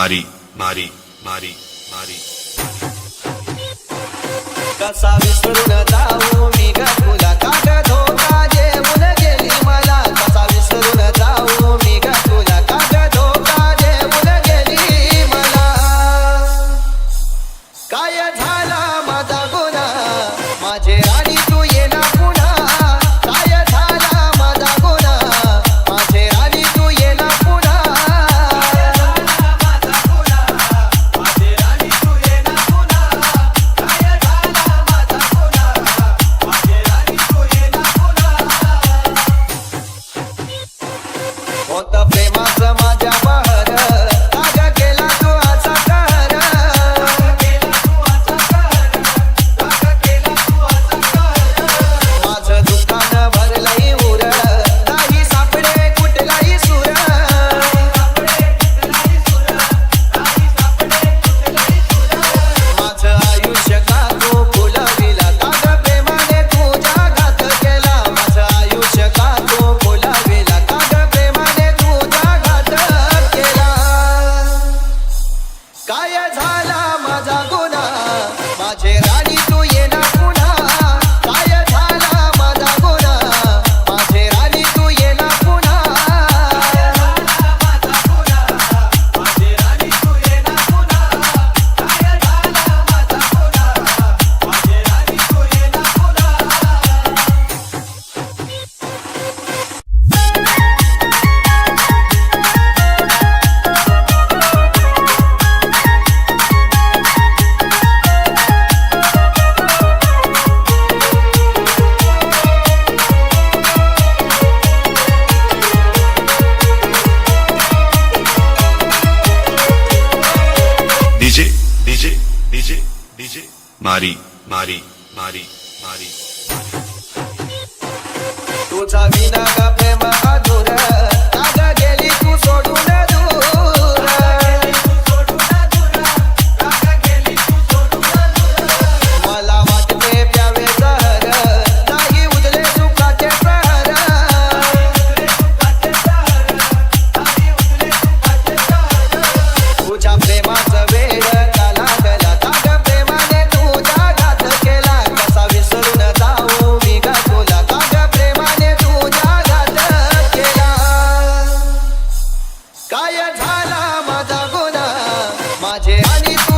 मारी मारी मारी मारी कसा विसरून जाऊ मी ग तुला काग धोका देऊन गेली मला कसा विसरून जाऊ मी ग तुला काग धोका देऊन गेली मला काय झाला माझा गुन्हा माझे राणी तू येना पुन्हा काय झाला माझा गुन्हा माझे राणी तू येना पुन्हा होता प्रेमाचं माझ्या बहर काग केला तू असा कहर माझं दुकान भरलंय उर नाही सापडे कुठलाही सूर माझं आयुष्य का तू फुलविला काग प्रेमाने तुझ्या घात केला माझं आयुष्य का तू फुलविला काग प्रेमाने तुझ्या घात केला काय झाला माझा गुन्हा माझे राणी तू येना पुन्हा काय झाला माझा गुन्हा माझे राणी तू येना पुन्हा डीजे डीजे डीजे डीजे मारी मारी मारी मारी तुझा विना का प्रेम अधूर काग गेली तू सोडून दूर मला वाटते प्यावे जहर नाही उजले सुखाचे प्रहर तुझ्या प्रेमाचं वेड का लागला काग प्रेमाने तुझ्या घात केला कसा विसरून जाऊ मी ग तुला काग प्रेमाने तुझ्या घात केला काय झाला माझा गुन्हा माझे आणि तू